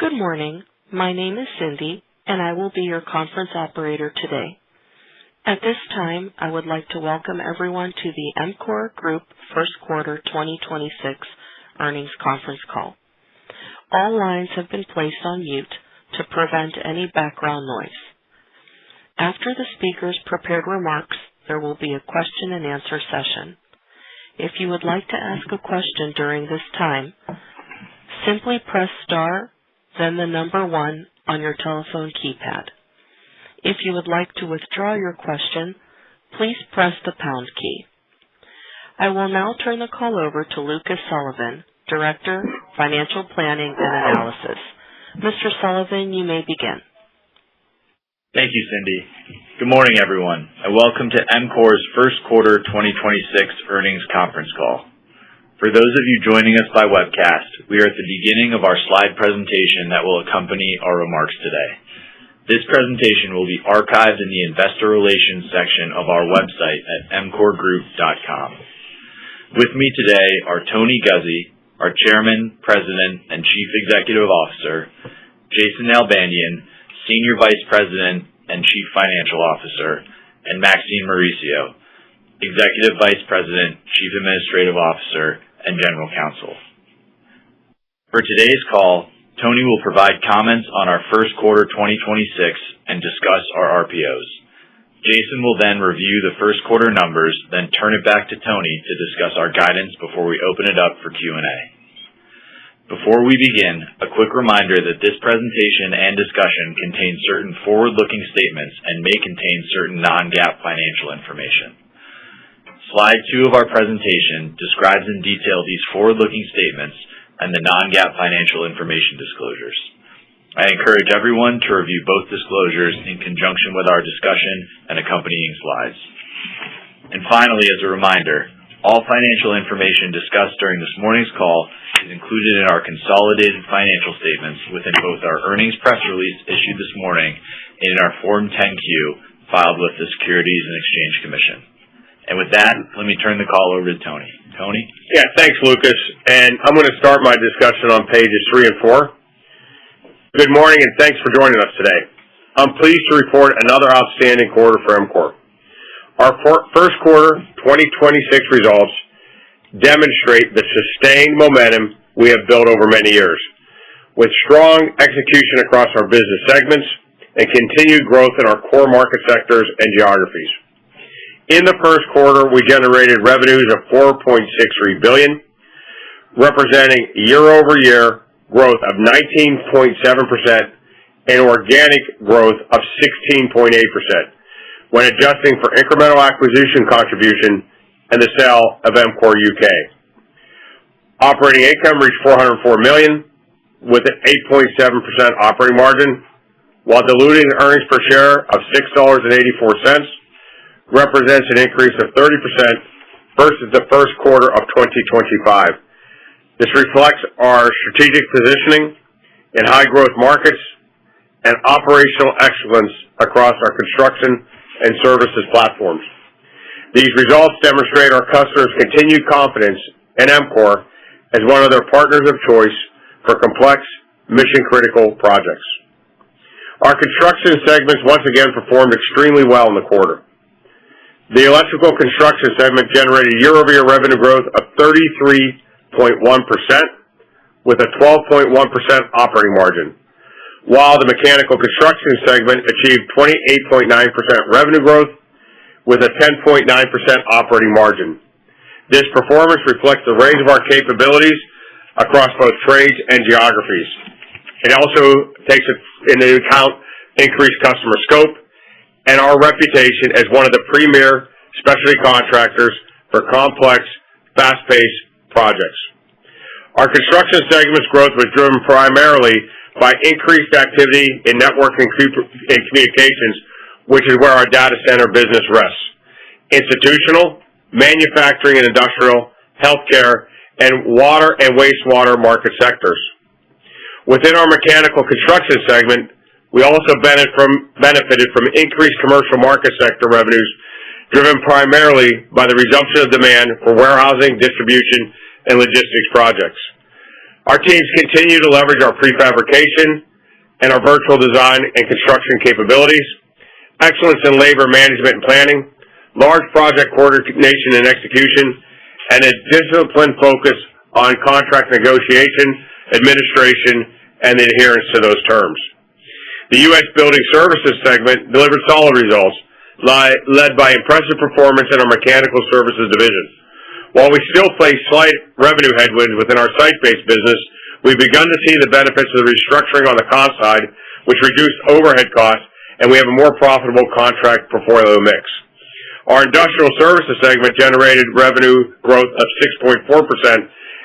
Good morning. My name is Cindy, and I will be your conference operator today. At this time, I would like to welcome everyone to the EMCOR Group First Quarter 2026 Earnings Conference Call. All lines have been placed on mute to prevent any background noise. After the speaker's prepared remarks, there will be a question and answer session. If you would like to ask a question during this time, simply press star, then the number 1 on your telephone keypad. If you would like to withdraw your question, please press the pound key. I will now turn the call over to Lucas Sullivan, Director, Financial Planning and Analysis. Mr. Sullivan, you may begin. Thank you, Cindy. Good morning, everyone, and welcome to EMCOR's First Quarter 2026 Earnings Conference Call. For those of you joining us by webcast, we are at the beginning of our slide presentation that will accompany our remarks today. This presentation will be archived in the Investor Relations section of our website at emcorgroup.com. With me today are Tony Guzzi, our Chairman, President, and Chief Executive Officer, Jason Nalbandian, Senior Vice President and Chief Financial Officer, and Maxine Mauricio, Executive Vice President, Chief Administrative Officer, and General Counsel. For today's call, Tony will provide comments on our first quarter 2026 and discuss our RPOs. Jason will then review the first quarter numbers, then turn it back to Tony to discuss our guidance before we open it up for Q&A. Before we begin, a quick reminder that this presentation and discussion contains certain forward-looking statements and may contain certain non-GAAP financial information. Slide 2 of our presentation describes in detail these forward-looking statements and the non-GAAP financial information disclosures. I encourage everyone to review both disclosures in conjunction with our discussion and accompanying slides. And finally, as a reminder, all financial information discussed during this morning's call is included in our consolidated financial statements within both our earnings press release issued this morning and in our Form 10-Q filed with the Securities and Exchange Commission. And with that, let me turn the call over to Tony. Tony? Yeah, thanks, Lucas. And I'm going to start my discussion on pages 3 and 4. Good morning, and thanks for joining us today. I'm pleased to report another outstanding quarter for EMCOR. Our first quarter 2026 results demonstrate the sustained momentum we have built over many years, with strong execution across our business segments and continued growth in our core market sectors and geographies. In the first quarter, we generated revenues of $4.63 billion, representing year-over-year growth of 19.7% and organic growth of 16.8% when adjusting for incremental acquisition contribution and the sale of EMCOR UK. Operating income reached $404 million with an 8.7% operating margin, while diluted earnings per share of $6.84 represents an increase of 30% versus the first quarter of 2025. This reflects our strategic positioning in high-growth markets and operational excellence across our construction and services platforms. These results demonstrate our customers' continued confidence in EMCOR as one of their partners of choice for complex, mission-critical projects. Our construction segments once again performed extremely well in the quarter. The electrical construction segment generated year-over-year revenue growth of 33.1% with a 12.1% operating margin, while the mechanical construction segment achieved 28.9% revenue growth with a 10.9% operating margin. This performance reflects the range of our capabilities across both trades and geographies. It also takes into account increased customer scope and our reputation as one of the premier specialty contractors for complex, fast-paced projects. Our construction segment's growth was driven primarily by increased activity in network and communications, which is where our data center business rests, institutional, manufacturing and industrial, healthcare, and water and wastewater market sectors. Within our mechanical construction segment, we also benefited from increased commercial market sector revenues driven primarily by the resumption of demand for warehousing, distribution, and logistics projects. Our teams continue to leverage our prefabrication and our virtual design and construction capabilities, excellence in labor management and planning, large project coordination and execution, and a disciplined focus on contract negotiation, administration, and adherence to those terms. The U.S. Building Services segment delivered solid results, led by impressive performance in our Mechanical Services division. While we still face slight revenue headwinds within our site-based business, we've begun to see the benefits of the restructuring on the cost side, which reduced overhead costs, and we have a more profitable contract portfolio mix. Our Industrial Services segment generated revenue growth of 6.4%,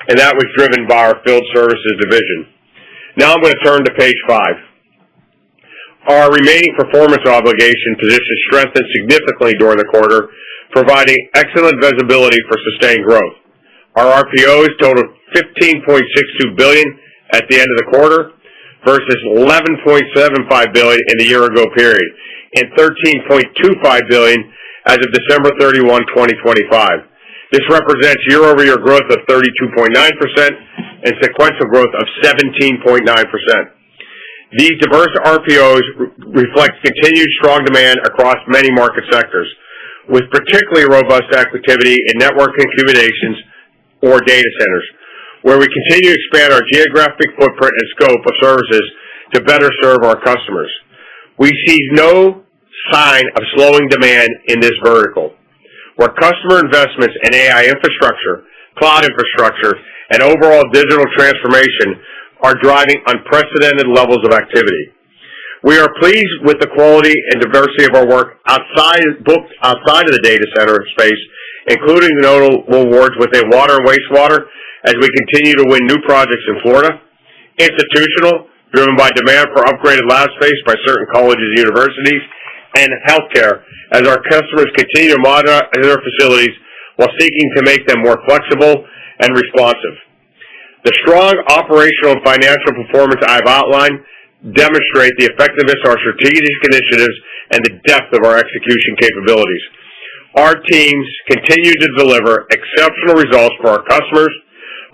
and that was driven by our Field Services division. Now I'm going to turn to page 5. Our remaining performance obligation position strengthened significantly during the quarter, providing excellent visibility for sustained growth. Our RPOs totaled $15.62 billion at the end of the quarter versus $11.75 billion in the year-ago period and $13.25 billion as of December 31, 2025. This represents year-over-year growth of 32.9% and sequential growth of 17.9%. These diverse RPOs reflect continued strong demand across many market sectors, with particularly robust activity in network and communications or data centers, where we continue to expand our geographic footprint and scope of services to better serve our customers. We see no sign of slowing demand in this vertical, where customer investments in AI infrastructure, cloud infrastructure, and overall digital transformation are driving unprecedented levels of activity. We are pleased with the quality and diversity of our work outside of the data center space, including notable awards within water and wastewater as we continue to win new projects in Florida, institutional, driven by demand for upgraded lab space by certain colleges and universities, and healthcare as our customers continue to modernize their facilities while seeking to make them more flexible and responsive. The strong operational and financial performance I've outlined demonstrate the effectiveness of our strategic initiatives and the depth of our execution capabilities. Our teams continue to deliver exceptional results for our customers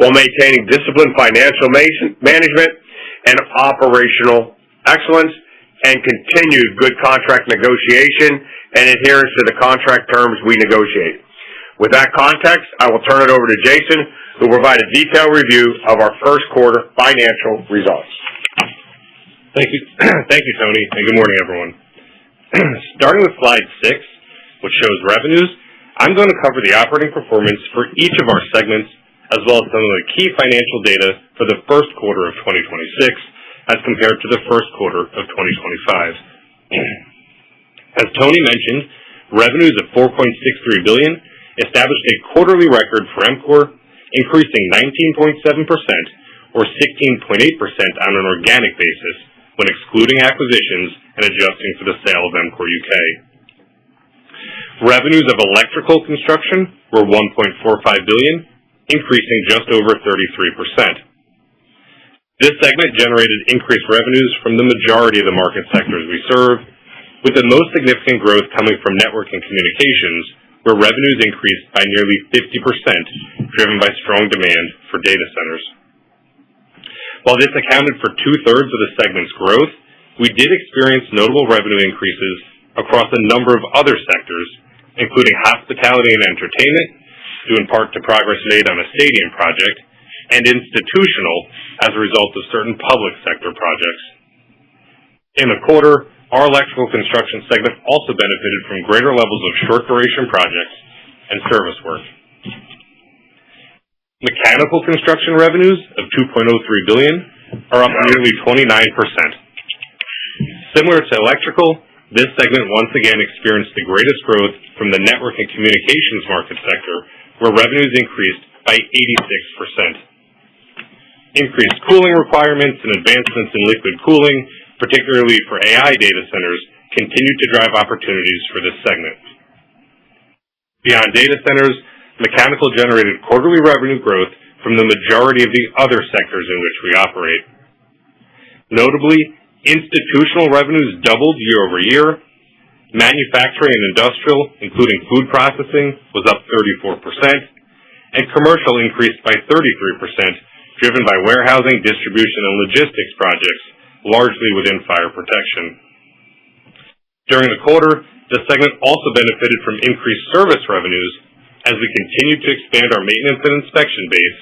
while maintaining disciplined financial management and operational excellence and continued good contract negotiation and adherence to the contract terms we negotiate. With that context, I will turn it over to Jason, who will provide a detailed review of our first quarter financial results. Thank you, Tony, and good morning, everyone. Starting with slide 6, which shows revenues, I'm going to cover the operating performance for each of our segments, as well as some of the key financial data for the first quarter of 2026 as compared to the first quarter of 2025. As Tony mentioned, revenues of $4.63 billion established a quarterly record for EMCOR, increasing 19.7% or 16.8% on an organic basis when excluding acquisitions and adjusting for the sale of EMCOR UK. Revenues of electrical construction were $1.45 billion, increasing just over 33%. This segment generated increased revenues from the majority of the market sectors we serve, with the most significant growth coming from network and communications, where revenues increased by nearly 50%, driven by strong demand for data centers. While this accounted for 2/3 of the segment's growth, we did experience notable revenue increases across a number of other sectors, including hospitality and entertainment, due in part to progress made on a stadium project, and institutional as a result of certain public sector projects. In the quarter, our electrical construction segment also benefited from greater levels of short-duration projects and service work. Mechanical construction revenues of $2.03 billion are up nearly 29%. Similar to electrical, this segment once again experienced the greatest growth from the network and communications market sector, where revenues increased by 86%. Increased cooling requirements and advancements in liquid cooling, particularly for AI data centers, continue to drive opportunities for this segment. Beyond data centers, mechanical generated quarterly revenue growth from the majority of the other sectors in which we operate. Notably, institutional revenues doubled year over year. Manufacturing and industrial, including food processing, was up 34%, and commercial increased by 33%, driven by warehousing, distribution, and logistics projects, largely within fire protection. During the quarter, the segment also benefited from increased service revenues as we continued to expand our maintenance and inspection base,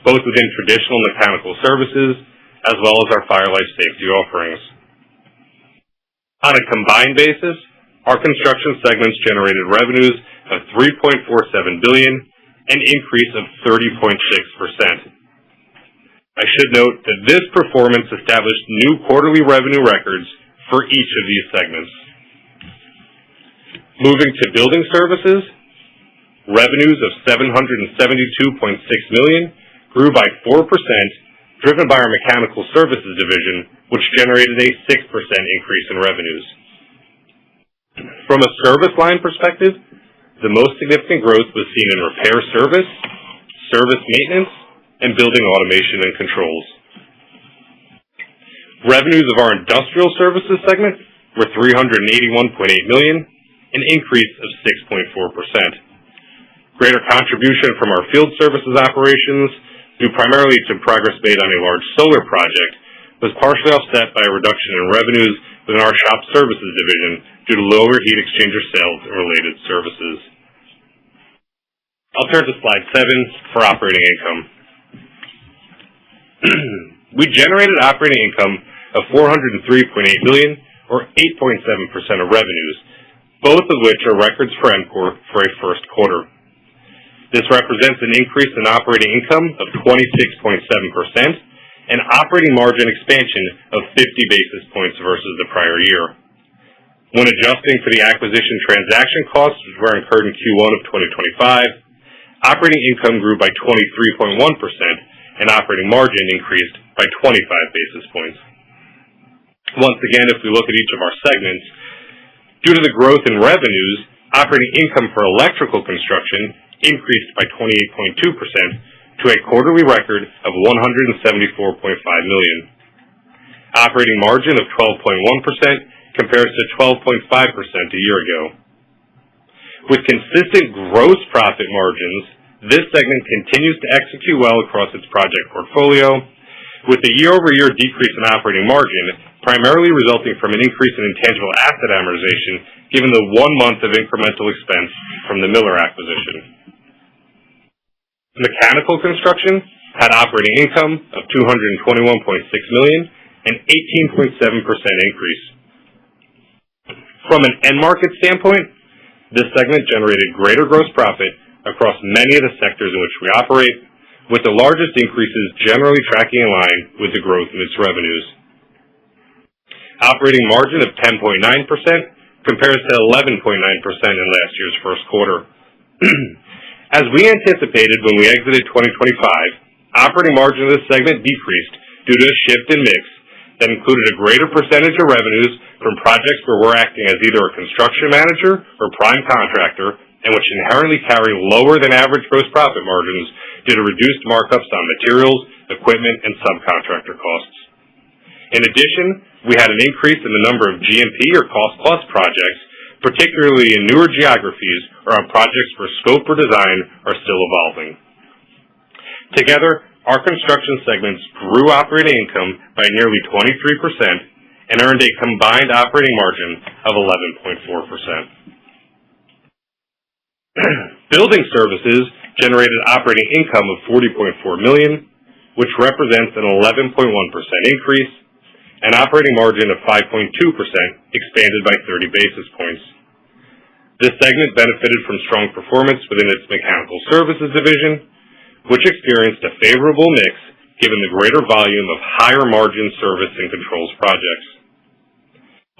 both within traditional mechanical services as well as our fire life safety offerings. On a combined basis, our construction segments generated revenues of $3.47 billion, an increase of 30.6%. I should note that this performance established new quarterly revenue records for each of these segments. Moving to building services, revenues of $772.6 million grew by 4%, driven by our mechanical services division, which generated a 6% increase in revenues. From a service line perspective, the most significant growth was seen in repair service, service maintenance, and building automation and controls. Revenues of our industrial services segment were $381.8 million, an increase of 6.4%. Greater contribution from our field services operations, due primarily to progress made on a large solar project, was partially offset by a reduction in revenues within our shop services division due to lower heat exchanger sales and related services. I'll turn to slide 7 for operating income. We generated operating income of $403.8 million, or 8.7% of revenues, both of which are records for EMCOR for a first quarter. This represents an increase in operating income of 26.7% and operating margin expansion of 50 basis points versus the prior year. When adjusting for the acquisition transaction costs which were incurred in Q1 of 2025, operating income grew by 23.1% and operating margin increased by 25 basis points. Once again, if we look at each of our segments, due to the growth in revenues, operating income for electrical construction increased by 28.2% to a quarterly record of $174.5 million. Operating margin of 12.1% compares to 12.5% a year ago. With consistent gross profit margins, this segment continues to execute well across its project portfolio, with the year-over-year decrease in operating margin primarily resulting from an increase in intangible asset amortization given the 1 month of incremental expense from the Miller acquisition. Mechanical construction had operating income of $221.6 million, an 18.7% increase. From an end market standpoint, this segment generated greater gross profit across many of the sectors in which we operate, with the largest increases generally tracking in line with the growth in its revenues. Operating margin of 10.9% compares to 11.9% in last year's first quarter. As we anticipated when we exited 2025, operating margin of this segment decreased due to a shift in mix that included a greater percentage of revenues from projects where we're acting as either a construction manager or prime contractor, and which inherently carry lower than average gross profit margins due to reduced markups on materials, equipment, and subcontractor costs. In addition, we had an increase in the number of GMP or cost-plus projects, particularly in newer geographies or on projects where scope or design are still evolving. Together, our construction segments grew operating income by nearly 23% and earned a combined operating margin of 11.4%. Building services generated operating income of $40.4 million, which represents an 11.1% increase, and operating margin of 5.2% expanded by 30 basis points. This segment benefited from strong performance within its mechanical services division, which experienced a favorable mix given the greater volume of higher margin service and controls projects.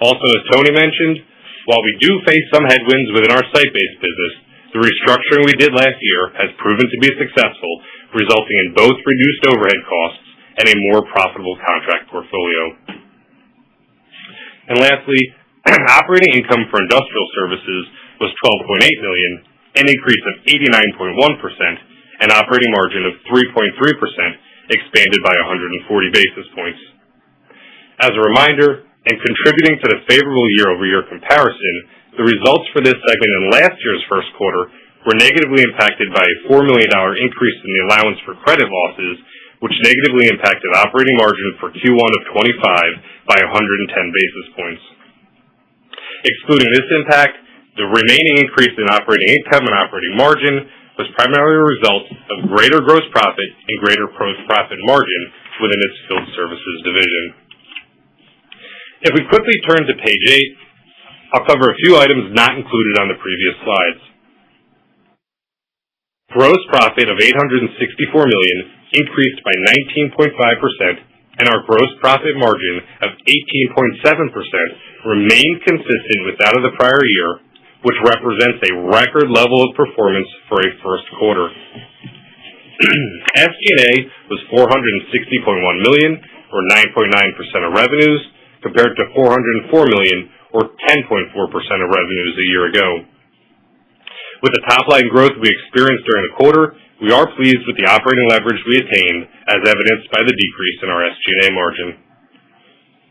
Also, as Tony mentioned, while we do face some headwinds within our site-based business, the restructuring we did last year has proven to be successful, resulting in both reduced overhead costs and a more profitable contract portfolio. And lastly, operating income for industrial services was $12.8 million, an increase of 89.1%, and operating margin of 3.3% expanded by 140 basis points. As a reminder, and contributing to the favorable year-over-year comparison, the results for this segment in last year's first quarter were negatively impacted by a $4 million increase in the allowance for credit losses, which negatively impacted operating margin for Q1 of 25 by 110 basis points. Excluding this impact, the remaining increase in operating income and operating margin was primarily a result of greater gross profit and greater gross profit margin within its field services division. If we quickly turn to page 8, I'll cover a few items not included on the previous slides. Gross profit of $864 million increased by 19.5%, and our gross profit margin of 18.7% remained consistent with that of the prior year, which represents a record level of performance for a first quarter. SG&A was $460.1 million, or 9.9% of revenues, compared to $404 million, or 10.4% of revenues a year ago. With the top-line growth we experienced during the quarter, we are pleased with the operating leverage we attained, as evidenced by the decrease in our SG&A margin.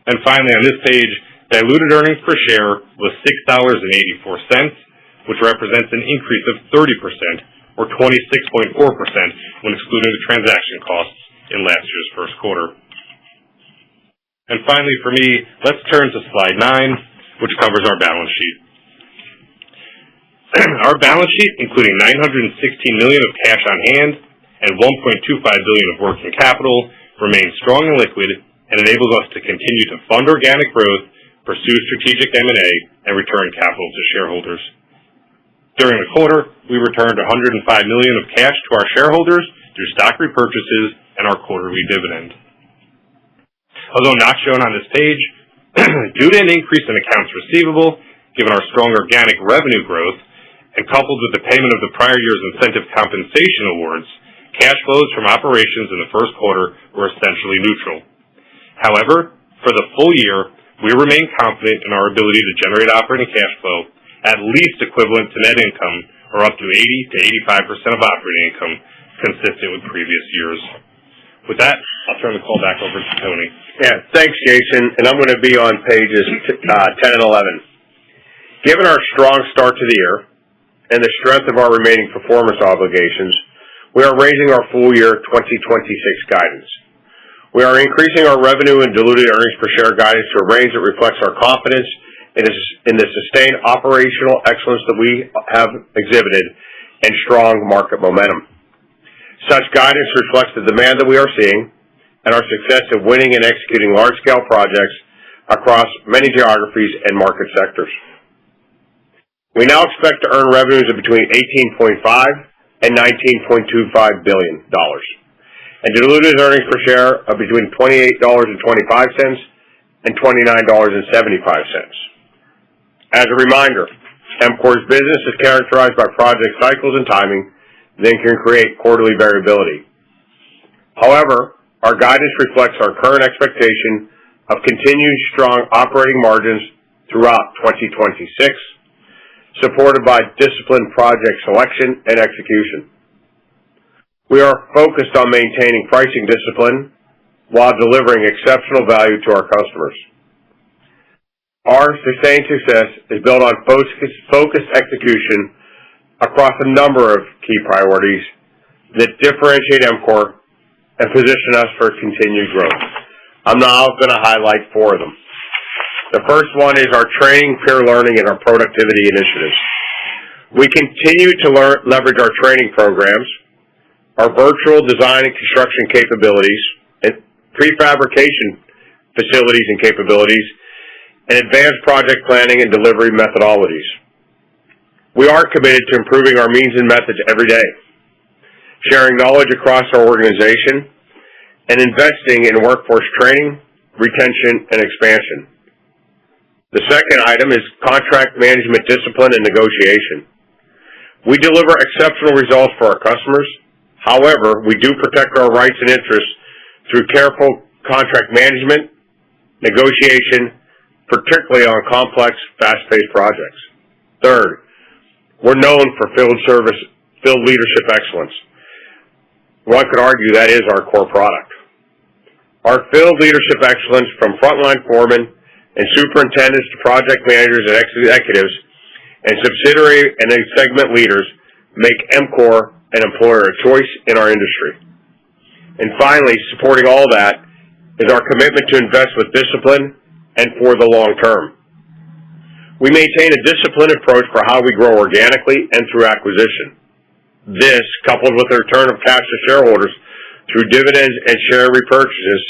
And finally, on this page, diluted earnings per share was $6.84, which represents an increase of 30%, or 26.4% when excluding the transaction costs in last year's first quarter. And finally, for me, let's turn to slide 9, which covers our balance sheet. Our balance sheet, including $916 million of cash on hand and $1.25 billion of working capital, remains strong and liquid and enables us to continue to fund organic growth, pursue strategic M&A, and return capital to shareholders. During the quarter, we returned $105 million of cash to our shareholders through stock repurchases and our quarterly dividend. Although not shown on this page, due to an increase in accounts receivable, given our strong organic revenue growth, and coupled with the payment of the prior year's incentive compensation awards, cash flows from operations in the first quarter were essentially neutral. However, for the full year, we remain confident in our ability to generate operating cash flow at least equivalent to net income, or up to 80 to 85% of operating income, consistent with previous years. With that, I'll turn the call back over to Tony. Yeah, thanks, Jason. And I'm going to be on pages 10 and 11. Given our strong start to the year and the strength of our remaining performance obligations, we are raising our full year 2026 guidance. We are increasing our revenue and diluted earnings per share guidance to a range that reflects our confidence in the sustained operational excellence that we have exhibited and strong market momentum. Such guidance reflects the demand that we are seeing and our success in winning and executing large-scale projects across many geographies and market sectors. We now expect to earn revenues of between $18.5 and $19.25 billion, and diluted earnings per share of between $28.25 and $29.75. As a reminder, EMCOR's business is characterized by project cycles and timing that can create quarterly variability. However, our guidance reflects our current expectation of continued strong operating margins throughout 2026, supported by disciplined project selection and execution. We are focused on maintaining pricing discipline while delivering exceptional value to our customers. Our sustained success is built on focused execution across a number of key priorities that differentiate EMCOR and position us for continued growth. I'm now going to highlight 4 of them. The first one is our training, peer learning, and our productivity initiatives. We continue to leverage our training programs, our virtual design and construction capabilities, and prefabrication facilities and capabilities, and advanced project planning and delivery methodologies. We are committed to improving our means and methods every day, sharing knowledge across our organization, and investing in workforce training, retention, and expansion. The second item is contract management discipline and negotiation. We deliver exceptional results for our customers. However, we do protect our rights and interests through careful contract management, negotiation, particularly on complex, fast-paced projects. Third, we're known for field leadership excellence. One could argue that is our core product. Our field leadership excellence, from frontline foremen and superintendents to project managers and executives and subsidiary and segment leaders, make EMCOR an employer of choice in our industry. And finally, supporting all that is our commitment to invest with discipline and for the long term. We maintain a disciplined approach for how we grow organically and through acquisition. This, coupled with the return of cash to shareholders through dividends and share repurchases,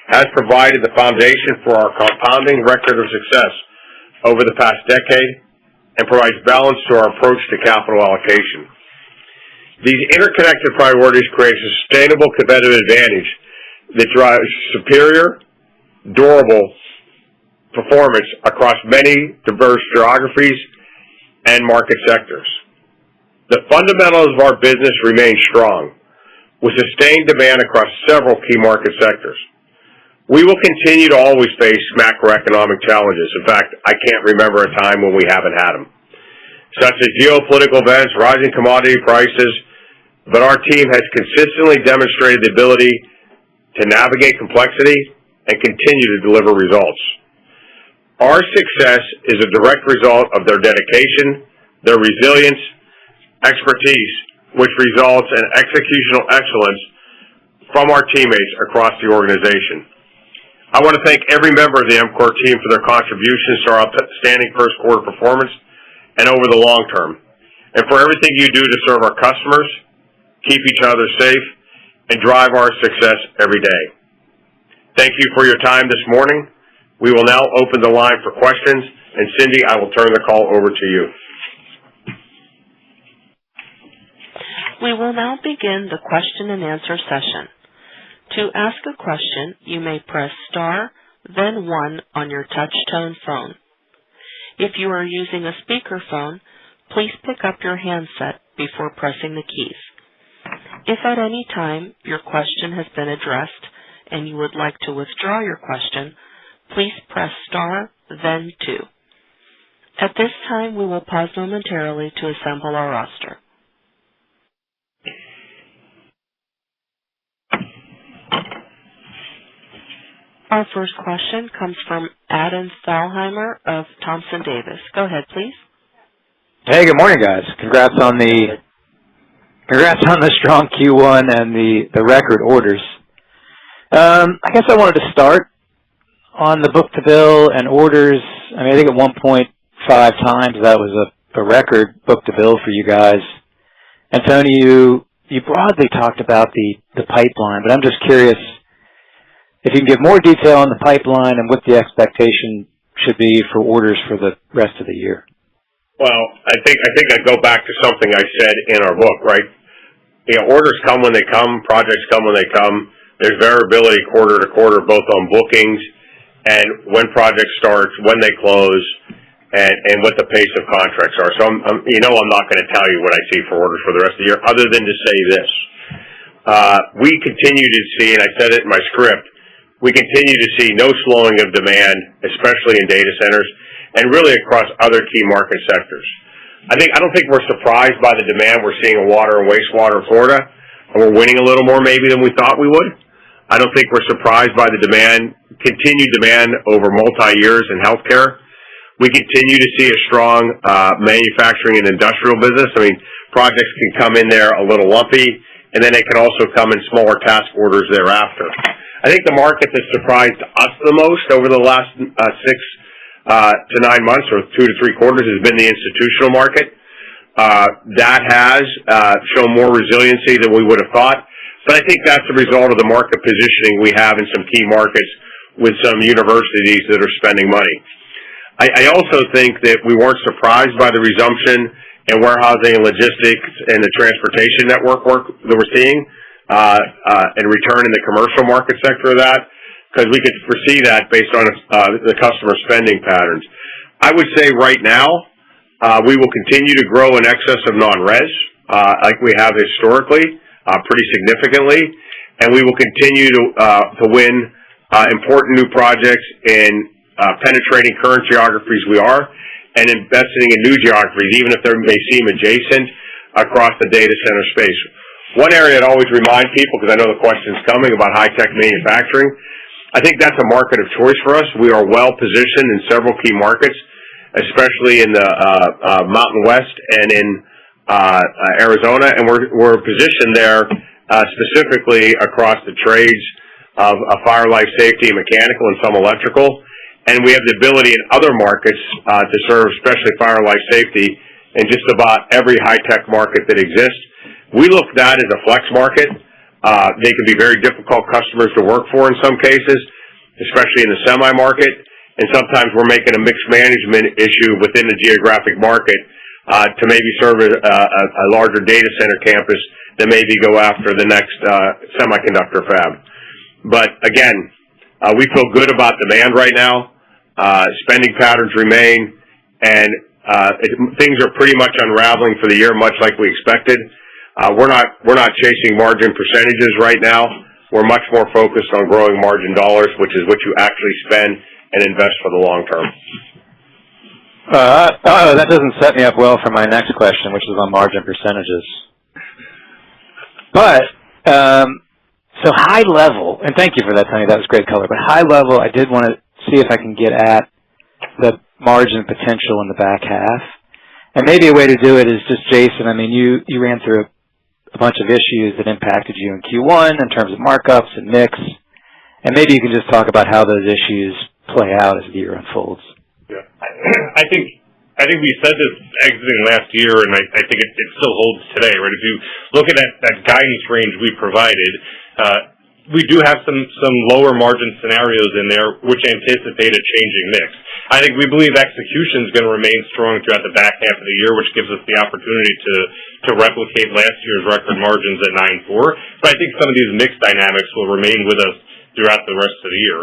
has provided the foundation for our compounding record of success over the past decade and provides balance to our approach to capital allocation. These interconnected priorities create a sustainable competitive advantage that drives superior, durable performance across many diverse geographies and market sectors. The fundamentals of our business remain strong, with sustained demand across several key market sectors. We will continue to always face macroeconomic challenges. In fact, I can't remember a time when we haven't had them, such as geopolitical events, rising commodity prices, but our team has consistently demonstrated the ability to navigate complexity and continue to deliver results. Our success is a direct result of their dedication, their resilience, expertise, which results in executional excellence from our teammates across the organization. I want to thank every member of the EMCOR team for their contributions to our outstanding first quarter performance and over the long term, and for everything you do to serve our customers, keep each other safe, and drive our success every day. Thank you for your time this morning. We will now open the line for questions, and Cindy, I will turn the call over to you. We will now begin the question and answer session. To ask a question, you may press star, then 1 on your touch-tone phone. If you are using a speakerphone, please pick up your handset before pressing the keys. If at any time your question has been addressed and you would like to withdraw your question, please press star, then 2. At this time, we will pause momentarily to assemble our roster. Our first question comes from Adam Thalheimer of Thompson Davis. Go ahead, please. Hey, good morning, guys. Congrats on the strong Q1 and the record orders. I guess I wanted to start on the book-to-bill and orders. I mean, I think at 1.5 times that was a record book-to-bill for you guys. And Tony, you broadly talked about the pipeline, but I'm just curious if you can give more detail on the pipeline and what the expectation should be for orders for the rest of the year. Well, I think I go back to something I said in our book, right? You know, orders come when they come, projects come when they come. There's variability quarter to quarter, both on bookings and when projects start, when they close, and what the pace of contracts are. So I'm not going to tell you what I see for orders for the rest of the year, other than to say this. We continue to see, and I said it in my script, we continue to see no slowing of demand, especially in data centers, and really across other key market sectors. I don't think we're surprised by the demand we're seeing in water and wastewater in Florida, and we're winning a little more maybe than we thought we would. I don't think we're surprised by the continued demand over multi-years in healthcare. We continue to see a strong manufacturing and industrial business. I mean, projects can come in there a little lumpy, and then they can also come in smaller task orders thereafter. I think the market that surprised us the most over the last 6 to 9 months, or 2 to 3 quarters, has been the institutional market. That has shown more resiliency than we would have thought. But I think that's the result of the market positioning we have in some key markets with some universities that are spending money. I also think that we weren't surprised by the resumption in warehousing and logistics and the transportation network work that we're seeing, and return in the commercial market sector of that, because we could foresee that based on the customer spending patterns. I would say right now, we will continue to grow in excess of non-res, like we have historically, pretty significantly, and we will continue to win important new projects in penetrating current geographies we are, and investing in new geographies, even if they may seem adjacent across the data center space. One area that always remind people, because I know the question's coming about high-tech manufacturing, I think that's a market of choice for us. We are well positioned in several key markets, especially in the Mountain West and in Arizona, and we're positioned there specifically across the trades of fire, life safety, mechanical, and some electrical. And we have the ability in other markets to serve, especially fire, life safety, in just about every high-tech market that exists. We look at that as a flex market. They can be very difficult customers to work for in some cases, especially in the semi-market. And sometimes we're making a mixed management issue within the geographic market to maybe serve a larger data center campus that maybe go after the next semiconductor fab. But again, we feel good about demand right now. Spending patterns remain, and things are pretty much unraveling for the year, much like we expected. We're not chasing margin percentages right now. We're much more focused on growing margin dollars, which is what you actually spend and invest for the long term. That doesn't set me up well for my next question, which is on margin percentages. But so high level, and thank you for that, Tony. That was great color. But high level, I did want to see if I can get at the margin potential in the back half. And maybe a way to do it is just, Jason, I mean, you ran through a bunch of issues that impacted you in Q1 in terms of markups and mix. And maybe you can just talk about how those issues play out as the year unfolds. Yeah. I think we said this exiting last year, and I think it still holds today, right? If you look at that guidance range we provided, we do have some lower margin scenarios in there which anticipate a changing mix. I think we believe execution is going to remain strong throughout the back half of the year, which gives us the opportunity to replicate last year's record margins at 9.4. But I think some of these mix dynamics will remain with us throughout the rest of the year.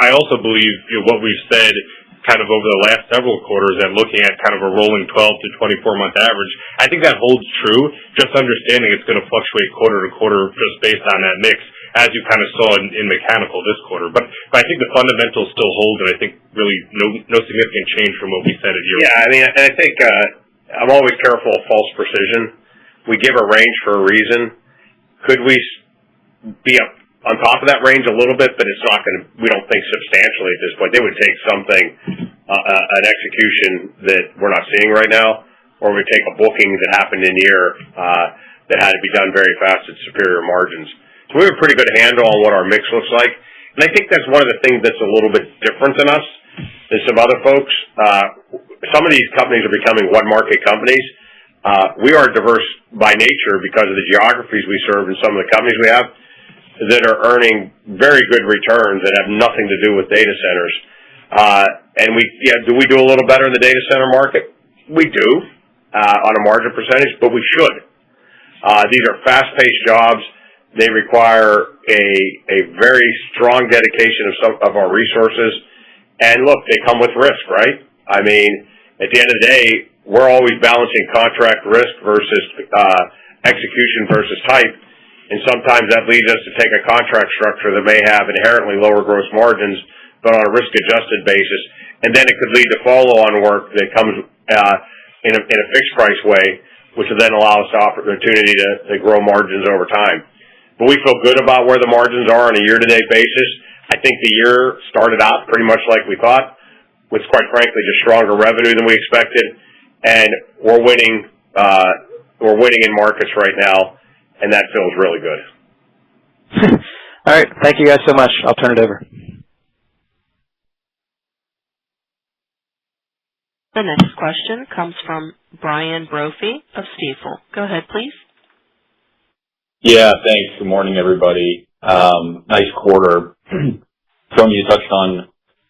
I also believe what we've said kind of over the last several quarters and looking at kind of a rolling 12 to 24-month average, I think that holds true, just understanding it's going to fluctuate quarter to quarter just based on that mix, as you kind of saw in mechanical this quarter. But I think the fundamentals still hold, and I think really no significant change from what we said at year. Yeah, I mean, and I think I'm always careful of false precision. We give a range for a reason. Could we be up on top of that range a little bit, but it's not going to, we don't think substantially at this point. They would take something, an execution that we're not seeing right now, or we take a booking that happened in year that had to be done very fast at superior margins. So we have a pretty good handle on what our mix looks like. And I think that's one of the things that's a little bit different than us, than some other folks. Some of these companies are becoming one-market companies. We are diverse by nature because of the geographies we serve and some of the companies we have that are earning very good returns that have nothing to do with data centers. And do we do a little better in the data center market? We do, on a margin percentage, but we should. These are fast-paced jobs. They require a very strong dedication of our resources. And look, they come with risk, right? I mean, at the end of the day, we're always balancing contract risk versus execution versus type. And sometimes that leads us to take a contract structure that may have inherently lower gross margins, but on a risk-adjusted basis. And then it could lead to follow-on work that comes in a fixed-price way, which will then allow us the opportunity to grow margins over time. But we feel good about where the margins are on a year-to-date basis. I think the year started out pretty much like we thought, with, quite frankly, just stronger revenue than we expected. And we're winning in markets right now. And that feels really good. All right. Thank you guys so much. I'll turn it over. The next question comes from Brian Brophy of Stifel. Go ahead, please. Yeah, thanks. Good morning, everybody. Nice quarter. Tony, you touched on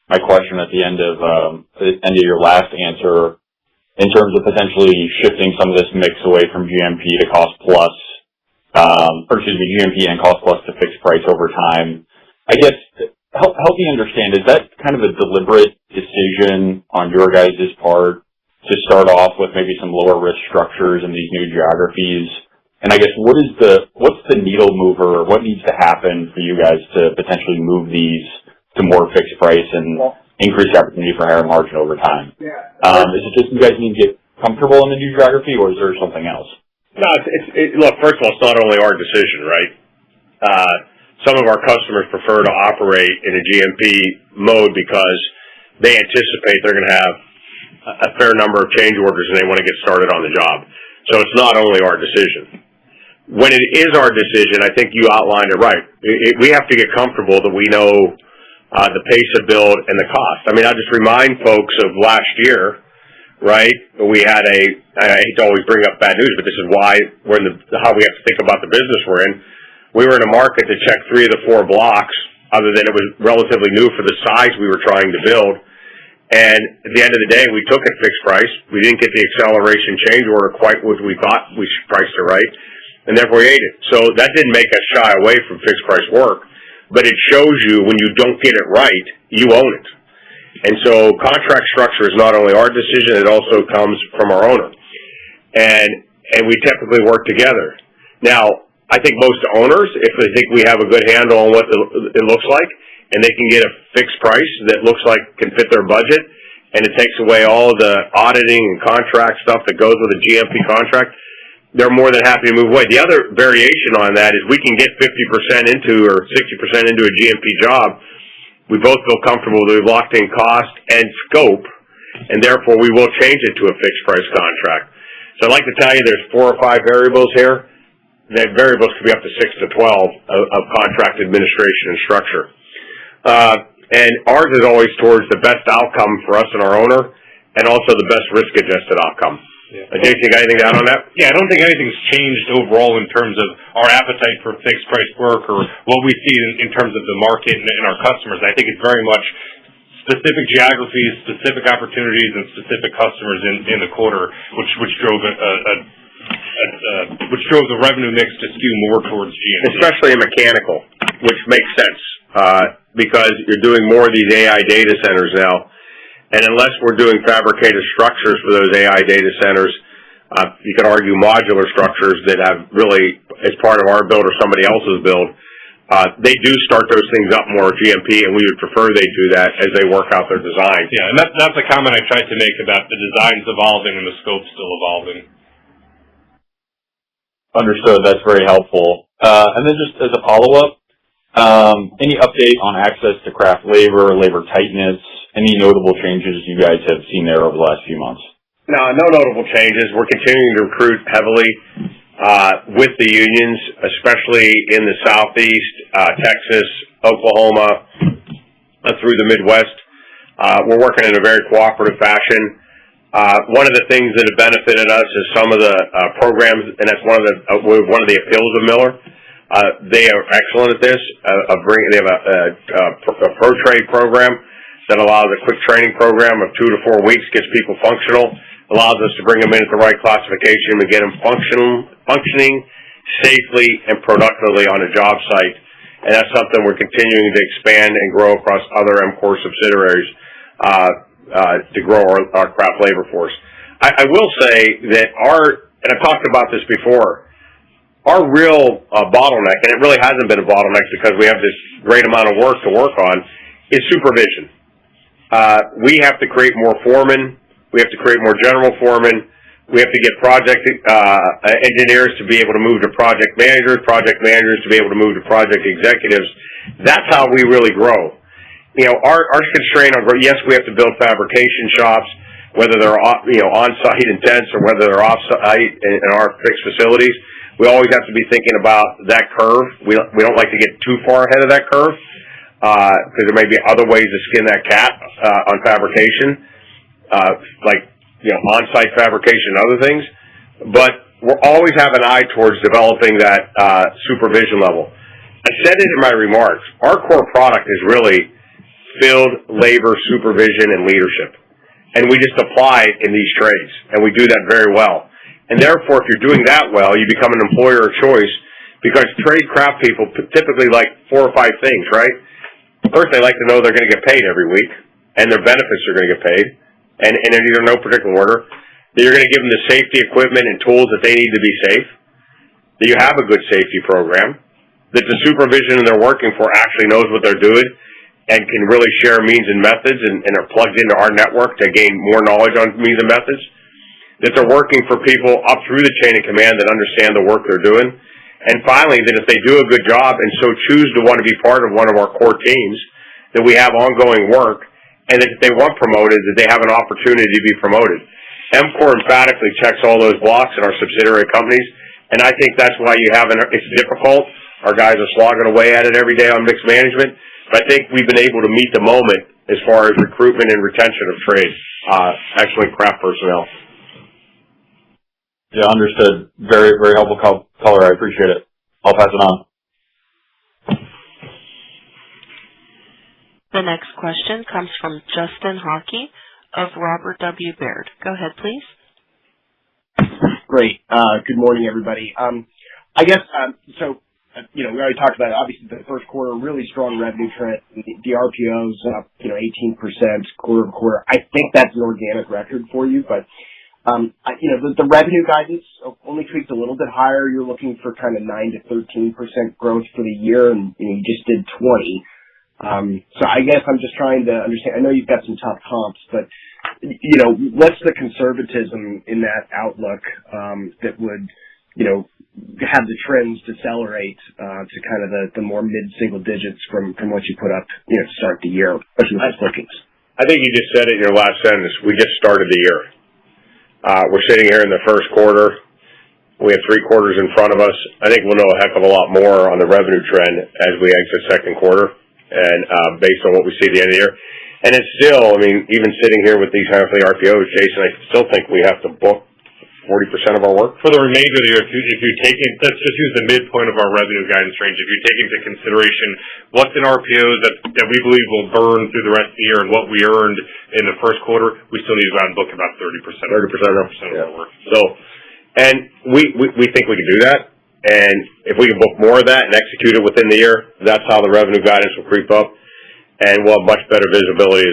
my question at the end of your last answer in terms of potentially shifting some of this mix away from GMP to cost plus. GMP and cost plus to fixed price over time. I guess, help me understand, is that kind of a deliberate decision on your guys' part to start off with maybe some lower risk structures in these new geographies? And I guess, what's the needle mover, or what needs to happen for you guys to potentially move these to more fixed price and increase the opportunity for higher margin over time? Is it just you guys need to get comfortable in the new geography, or is there something else? No, look, first of all, it's not only our decision, right? Some of our customers prefer to operate in a GMP mode because they anticipate they're going to have a fair number of change orders and they want to get started on the job. So it's not only our decision. when it is our decision, I think you outlined it right. We have to get comfortable that we know the pace of build and the cost. I mean, I'll just remind folks of last year, right? We had I hate to always bring up bad news, but this is why we're in how we have to think about the business we're in. We were in a market that checked 3 of the 4 blocks, other than it was relatively new for the size we were trying to build. And at the end of the day, we took a fixed price. We didn't get the acceleration change order quite what we thought we priced it right, and therefore we ate it. So that didn't make us shy away from fixed price work, but it shows you when you don't get it right, you own it. And so contract structure is not only our decision, it also comes from our owner. And we typically work together. Now, I think most owners, if they think we have a good handle on what it looks like, and they can get a fixed price that looks like can fit their budget, and it takes away all the auditing and contract stuff that goes with a GMP contract, they're more than happy to move away. The other variation on that is we can get 50% into or 60% into a GMP job. We both feel comfortable that we've locked in cost and scope, and therefore we will change it to a fixed price contract. So I'd like to tell you there's 4 or 5 variables here. That variables could be up to 6 to 12 of contract administration and structure. And ours is always towards the best outcome for us and our owner, and also the best risk-adjusted outcome. Yeah. Jason, you got anything to add on that? Yeah, I don't think anything's changed overall in terms of our appetite for fixed price work or what we see in terms of the market and our customers. I think it's very much specific geographies, specific opportunities, and specific customers in the quarter, which drove which drove the revenue mix to skew more towards GMP. Especially in mechanical, which makes sense, because you're doing more of these AI data centers now. And unless we're doing fabricated structures for those AI data centers, you could argue modular structures that have really, as part of our build or somebody else's build, they do start those things up more GMP, and we would prefer they do that as they work out their design. Yeah, and that's a comment I tried to make about the designs evolving and the scope still evolving. Understood. That's very helpful. And then just as a follow-up, any update on access to craft labor tightness, any notable changes you guys have seen there over the last few months? No notable changes. We're continuing to recruit heavily with the unions, especially in the Southeast, Texas, Oklahoma, through the Midwest. We're working in a very cooperative fashion. One of the things that have benefited us is some of the programs, and that's one of the appeals of Miller. They are excellent at this. They have a pro trade program that allows a quick training program of 2 to 4 weeks, gets people functional, allows us to bring them in at the right classification and get them functioning safely and productively on a job site. And that's something we're continuing to expand and grow across other EMCOR subsidiaries to grow our craft labor force. I will say that and I've talked about this before, our real bottleneck, and it really hasn't been a bottleneck because we have this great amount of work to work on, is supervision. We have to create more foremen. We have to create more general foremen. We have to get project engineers to be able to move to project managers to be able to move to project executives. That's how we really grow. You know, our constraint on growth, yes, we have to build fabrication shops, whether they're on-site in tents or whether they're off-site in our fixed facilities. We always have to be thinking about that curve. We don't like to get too far ahead of that curve because there may be other ways to skin that cat on fabrication, like on-site fabrication and other things. But we're always have an eye towards developing that supervision level. I said it in my remarks. Our core product is really field labor supervision and leadership, and we just apply it in these trades, and we do that very well. And therefore, if you're doing that well, you become an employer of choice because trade craft people typically like 4 or 5 things, right? First, they like to know they're going to get paid every week, and their benefits are going to get paid, and in either no particular order. That you're going to give them the safety equipment and tools that they need to be safe. That you have a good safety program. That the supervision they're working for actually knows what they're doing and can really share means and methods and are plugged into our network to gain more knowledge on means and methods. That they're working for people up through the chain of command that understand the work they're doing. And finally, that if they do a good job and so choose to want to be part of one of our core teams, that we have ongoing work, and that if they want promoted, that they have an opportunity to be promoted. EMCOR emphatically checks all those blocks in our subsidiary companies, And I think that's why it's difficult. Our guys are slogging away at it every day on mixed management. But I think we've been able to meet the moment as far as recruitment and retention of trade, excellent craft personnel. Yeah, understood. Very, very helpful color. I appreciate it. I'll pass it on. The next question comes from Justin Hockey of Robert W. Baird. Go ahead, please. Great. Good morning, everybody. I guess, we already talked about it. Obviously, the first quarter, really strong revenue trend. The RPO's up, 18% quarter over quarter. I think that's an organic record for you, but, the revenue guidance only tweaked a little bit higher. You're looking for kind of 9 to 13% growth for the year, and you just did 20. So I guess I'm just trying to understand. I know you've got some tough comps, but what's the conservatism in that outlook that would have the trends decelerate to kind of the more mid-single digits from what you put up to start the year, especially with bookings? I think you just said it in your last sentence. We just started the year. We're sitting here in the first quarter. We have 3 quarters in front of us. I think we'll know a heck of a lot more on the revenue trend as we exit second quarter, and based on what we see at the end of the year. And it's still, even sitting here with these halfway RPOs, Jason, I still think we have to book 40% of our work. For the remainder of the year, if you take in, let's just use the midpoint of our revenue guidance range. If you take into consideration what's in RPOs that we believe will burn through the rest of the year and what we earned in the first quarter, we still need to go out and book about 30% of our work. So, and we think we can do that. And if we can book more of that and execute it within the year, that's how the revenue guidance will creep up, and we'll have much better visibility.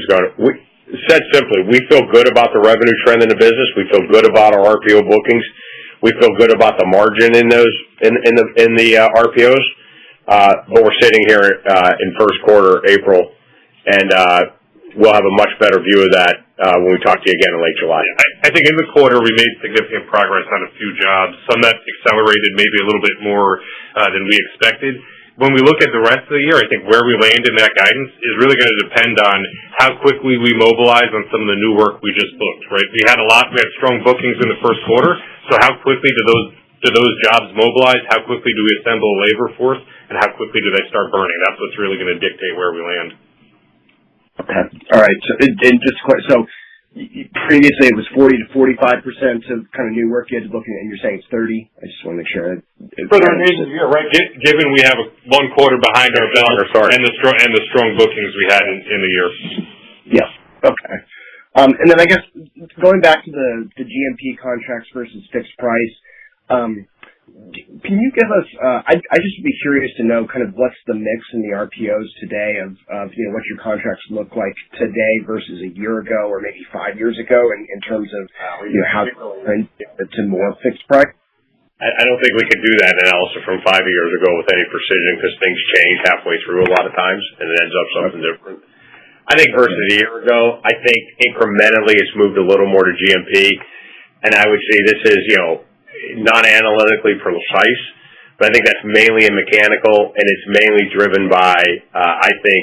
Said simply, we feel good about the revenue trend in the business. We feel good about our RPO bookings. We feel good about the margin in those in the RPOs. But we're sitting here in first quarter, April, and we'll have a much better view of that when we talk to you again in late July. I think in the quarter we made significant progress on a few jobs. Some that accelerated maybe a little bit more than we expected. When we look at the rest of the year, I think where we land in that guidance is really going to depend on how quickly we mobilize on some of the new work we just booked, right? We had strong bookings in the first quarter, so how quickly do those jobs mobilize? How quickly do we assemble a labor force? And how quickly do they start burning? That's what's really going to dictate where we land. Okay. All right. So previously it was 40 to 45% of kind of new work you had to book, and you're saying it's 30. I just want to make sure. For the remainder of the year, right? Given we have one quarter behind our belt and the strong bookings we had in the year. Yeah. Okay. And then I guess going back to the GMP contracts versus fixed price, can you give us? I just would be curious to know kind of what's the mix in the RPOs today of what your contracts look like today versus a year ago or maybe 5 years ago in terms of how they trend to more fixed price. I don't think we can do that analysis from 5 years ago with any precision because things change halfway through a lot of times and it ends up something different. I think versus a year ago, I think incrementally it's moved a little more to GMP, and I would say this is not analytically precise, but I think that's mainly in mechanical, and it's mainly driven by, I think,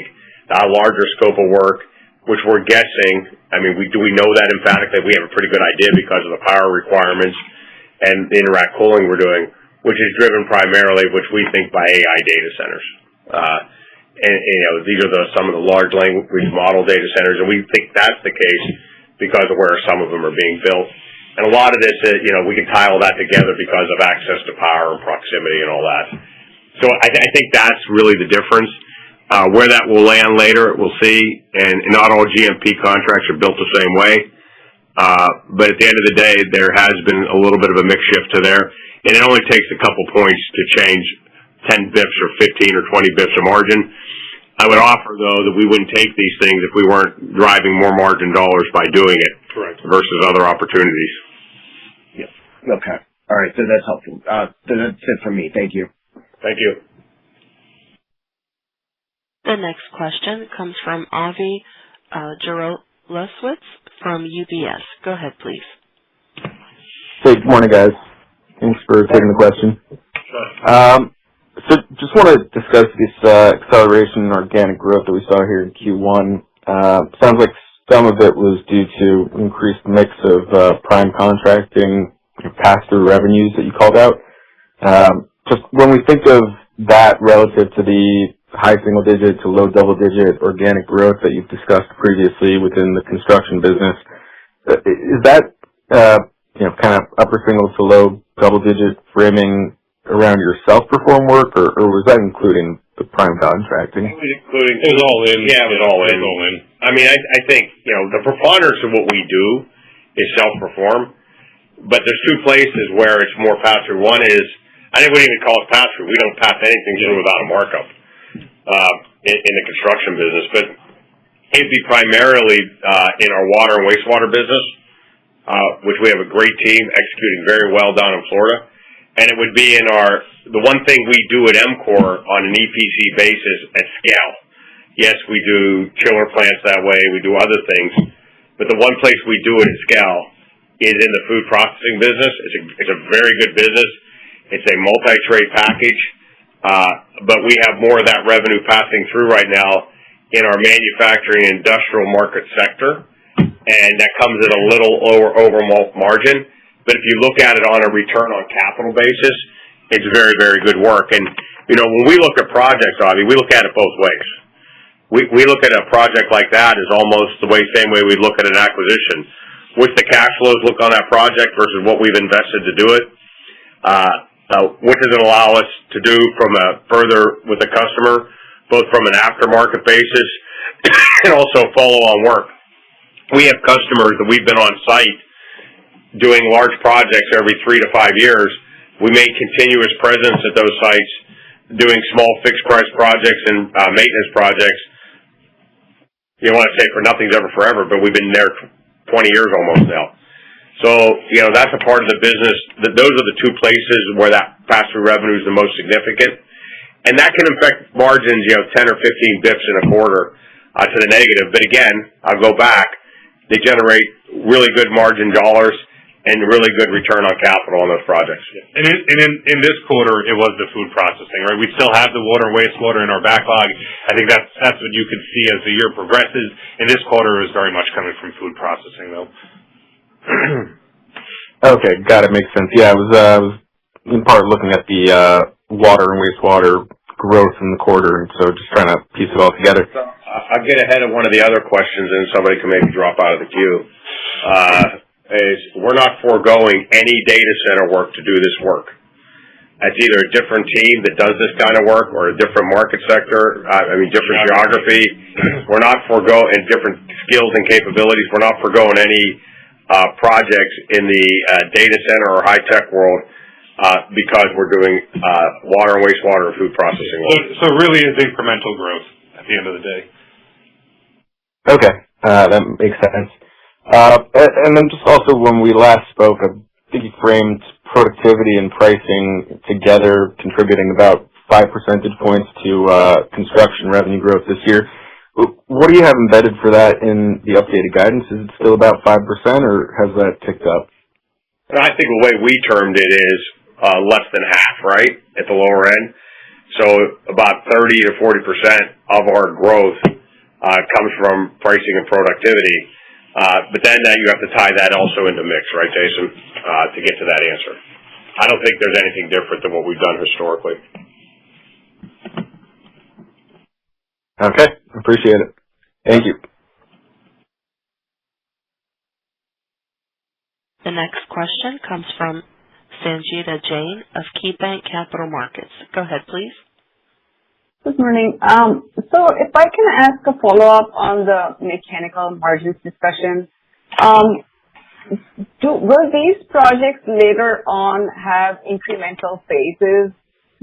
a larger scope of work, which we're guessing. We know that emphatically. We have a pretty good idea because of the power requirements and the interact cooling we're doing, which is driven primarily, which we think, by AI data centers. These are some of the large language model data centers, and we think that's the case because of where some of them are being built. And a lot of this, we can tie all that together because of access to power and proximity and all that. So I think that's really the difference. Where that will land later, we'll see. And not all GMP contracts are built the same way. But at the end of the day, there has been a little bit of a mix shift to there. And it only takes a couple points to change 10 bips or 15 or 20 bips of margin. I would offer, though, that we wouldn't take these things if we weren't driving more margin dollars by doing it. Correct. Versus other opportunities. Okay. All right. So that's helpful. That's it from me. Thank you. Thank you. The next question comes from Avi Jaroslawicz from UBS. Go ahead, please. Hey, good morning, guys. Thanks for taking the question. Sure. So just want to discuss this acceleration in organic growth that we saw here in Q1. Sounds like some of it was due to increased mix of prime contracting, pass-through revenues that you called out. Just when we think of that relative to the high single-digit to low double-digit organic growth that you've discussed previously within the construction business, is that kind of upper single to low double-digit framing around your self-perform work, or was that including the prime contracting? It was including. It was all in. Yeah, it was all in. I mean, I think, the preponderance of what we do is self-perform, but there's two places where it's more pass-through. One is, I think we wouldn't even call it pass-through. We don't pass anything through without a markup in the construction business, but it'd be primarily in our water and wastewater business, which we have a great team executing very well down in Florida. And it would be in the one thing we do at EMCOR on an EPC basis at scale. Yes, we do chiller plants that way, we do other things, but the one place we do it at scale is in the food processing business. It's a very good business. It's a multi-trade package, but we have more of that revenue passing through right now in our manufacturing and industrial market sector, and that comes at a little lower overall margin. But if you look at it on a return on capital basis, it's very, very good work. And, when we look at projects, Avi, we look at it both ways. We look at a project like that as almost the same way we look at an acquisition. What's the cash flows look on that project versus what we've invested to do it? What does it allow us to do further with the customer, both from an aftermarket basis and also follow-on work? We have customers that we've been on site doing large projects every 3 to 5 years. We make continuous presence at those sites, doing small fixed price projects and maintenance projects. You don't want to say for nothing's ever forever, but we've been there 20 years almost now. So, that's a part of the business. Those are the two places where that pass-through revenue is the most significant. And that can affect margins, 10 or 15 bips in a quarter to the negative. But again, I'll go back. They generate really good margin dollars and really good return on capital on those projects. And in this quarter, it was the food processing, right? We still have the water and wastewater in our backlog. I think that's what you can see as the year progresses. And this quarter is very much coming from food processing, though. Okay, got it. Makes sense. Yeah, I was in part looking at the water and wastewater growth in the quarter, and so just trying to piece it all together. So, I'll get ahead of one of the other questions, and somebody can maybe drop out of the queue. We're not foregoing any data center work to do this work. It's either a different team that does this kind of work or a different market sector, different geography. We're not foregoing, and different skills and capabilities. We're not foregoing any projects in the data center or high-tech world because we're doing water and wastewater and food processing work. So it really is incremental growth at the end of the day. Okay, that makes sense. And then just also when we last spoke, I think you framed productivity and pricing together contributing about 5 percentage points to construction revenue growth this year. What do you have embedded for that in the updated guidance? Is it still about 5%, or has that ticked up? I think the way we termed it is less than half, right, at the lower end. So about 30 to 40% of our growth comes from pricing and productivity. But then you have to tie that also into mix, right, Jason, to get to that answer. I don't think there's anything different than what we've done historically. Okay, appreciate it. Thank you. The next question comes from Sanjita Jain of KeyBanc Capital Markets. Go ahead, please. Good morning. So if I can ask a follow-up on the mechanical margins discussion, will these projects later on have incremental phases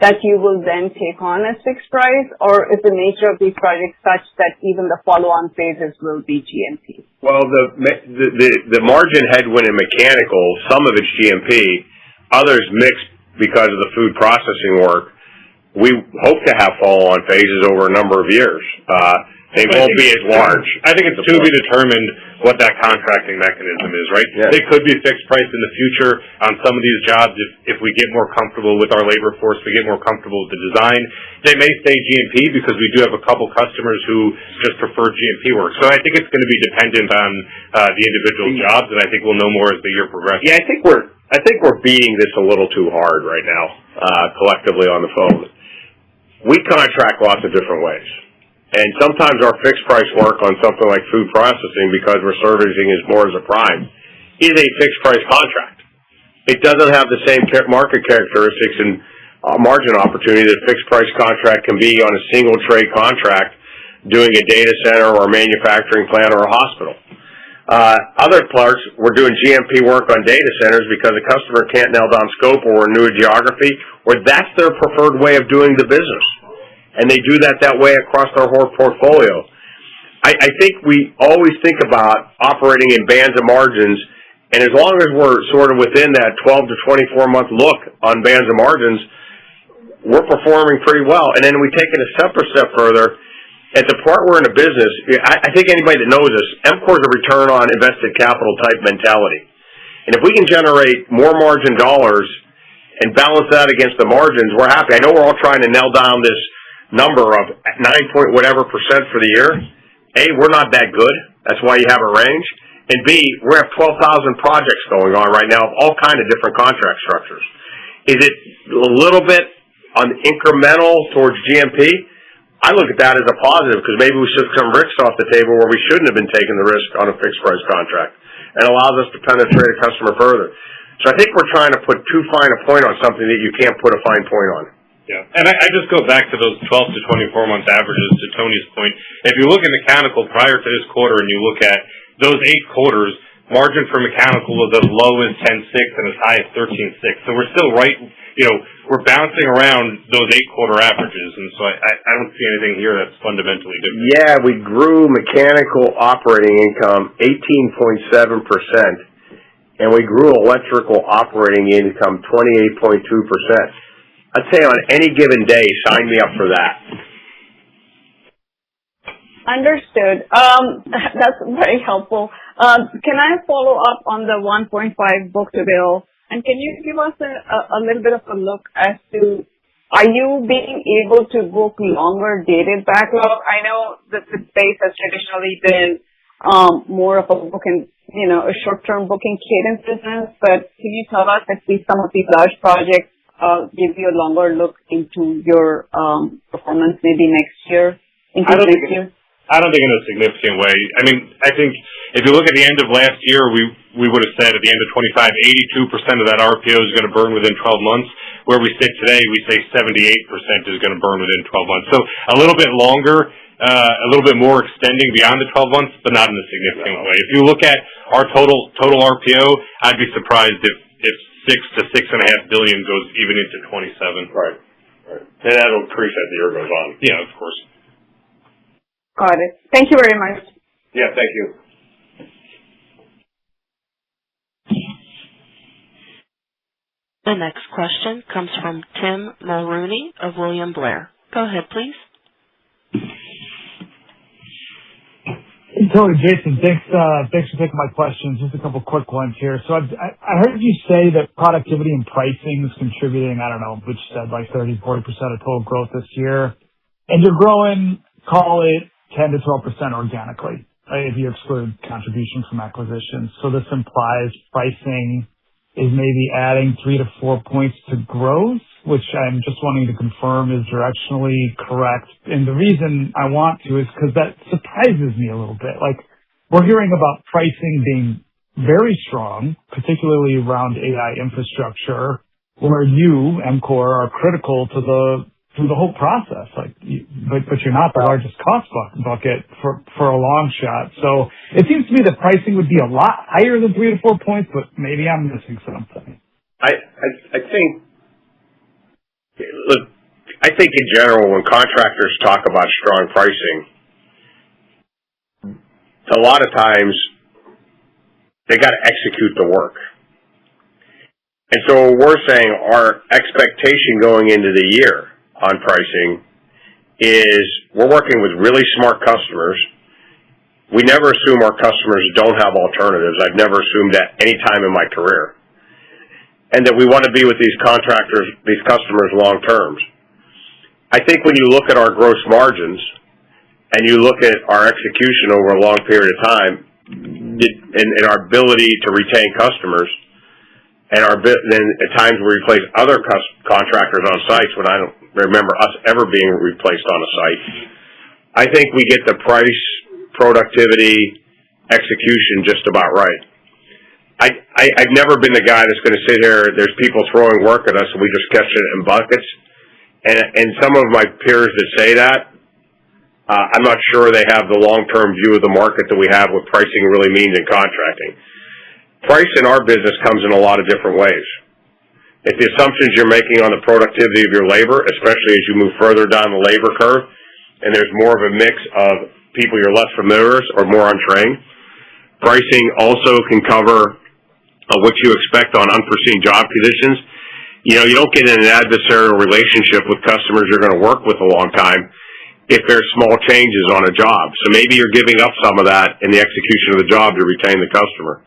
that you will then take on as fixed price, or is the nature of these projects such that even the follow-on phases will be GMP? Well, the margin headwind in mechanical, some of it's GMP, others mixed because of the food processing work. We hope to have follow-on phases over a number of years. They won't be as large. I think it's to be determined what that contracting mechanism is, right? Yeah. They could be fixed price in the future on some of these jobs if we get more comfortable with our labor force, we get more comfortable with the design. They may stay GMP because we do have a couple customers who just prefer GMP work. So I think it's going to be dependent on the individual jobs, and I think we'll know more as the year progresses. Yeah, I think we're I think we're beating this a little too hard right now, collectively on the phone. We contract lots of different ways. And sometimes our fixed price work on something like food processing, because we're servicing as more as a prime, is a fixed price contract. It doesn't have the same market characteristics and margin opportunity that a fixed price contract can be on a single trade contract doing a data center or a manufacturing plant or a hospital. Other parts, we're doing GMP work on data centers because the customer can't nail down scope or a new geography, or that's their preferred way of doing the business. And they do that way across our whole portfolio. I think we always think about operating in bands of margins, and as long as we're sort of within that 12 to 24 month look on bands of margins, we're performing pretty well. And then we take it a separate step further. At the part we're in a business, I think anybody that knows us, EMCOR is a return on invested capital type mentality. And if we can generate more margin dollars and balance that against the margins, we're happy. I know we're all trying to nail down this number of 9 whatever percent for the year. A, we're not that good. That's why you have a range. And B, we have 12,000 projects going on right now of all kinds of different contract structures. Is it a little bit on incremental towards GMP? I look at that as a positive because maybe we took some risks off the table where we shouldn't have been taking the risk on a fixed price contract, and allows us to penetrate a customer further. So I think we're trying to put too fine a point on something that you can't put a fine point on. Yeah, and I just go back to those 12 to 24 month averages to Tony's point. If you look at mechanical prior to this quarter and you look at those 8 quarters, margin for mechanical was as low as 10.6 and as high as 13.6. So we're still right, we're bouncing around those 8-quarter averages, and so I don't see anything here that's fundamentally different. Yeah, we grew mechanical operating income 18.7%, and we grew electrical operating income 28.2%. I'd say on any given day, sign me up for that. Understood. That's very helpful. Can I follow up on the 1.5 book-to-bill? And can you give us a little bit of a look as to, are you being able to book longer dated backlog? I know that the space has traditionally been more of a booking, a short-term booking cadence business, but can you tell us if some of these large projects give you a longer look into your performance maybe next year? I don't think in a significant way. I mean, I think if you look at the end of last year, we would have said at the end of 25, 82% of that RPO is going to burn within 12 months. Where we sit today, we say 78% is going to burn within 12 months. So a little bit longer, a little bit more extending beyond the 12 months, but not in a significant way. If you look at our total RPO, I'd be surprised if $6 to $6.5 billion goes even into 27. Right. And that'll increase as the year goes on. Yeah, of course. Got it. Thank you very much. Yeah, thank you. The next question comes from Tim Mulrooney of William Blair. Go ahead, please. Tony, Jason, thanks for taking my questions. Just a couple quick ones here. So I heard you say that productivity and pricing is contributing, I don't know, which said like 30, 40% of total growth this year. And you're growing, call it 10 to 12% organically, right, if you exclude contribution from acquisitions. So this implies pricing is maybe adding 3 to 4 points to growth, which I'm just wanting to confirm is directionally correct. And the reason I want to is because that surprises me a little bit. Like, we're hearing about pricing being very strong, particularly around AI infrastructure, where you, EMCOR, are critical to the whole process. Like, but you're not the largest cost bucket for a long shot. So it seems to me that pricing would be a lot higher than 3 to 4 points, but maybe I'm missing something. I think, look, I think in general when contractors talk about strong pricing, a lot of times they got to execute the work. And so we're saying our expectation going into the year on pricing is we're working with really smart customers. We never assume our customers don't have alternatives. I've never assumed that any time in my career. And that we want to be with these contractors, these customers long term. I think when you look at our gross margins and you look at our execution over a long period of time and our ability to retain customers and then at times we replace other contractors on sites when I don't remember us ever being replaced on a site. I think we get the price, productivity, execution just about right. I've never been the guy that's going to sit here. There's people throwing work at us, and we just catch it in buckets. And some of my peers that say that, I'm not sure they have the long-term view of the market that we have what pricing really means in contracting. Price in our business comes in a lot of different ways. If the assumptions you're making on the productivity of your labor, especially as you move further down the labor curve, and there's more of a mix of people you're less familiar with or more untrained, pricing also can cover what you expect on unforeseen job conditions. You know, you don't get in an adversarial relationship with customers you're going to work with a long time if there's small changes on a job. So maybe you're giving up some of that in the execution of the job to retain the customer.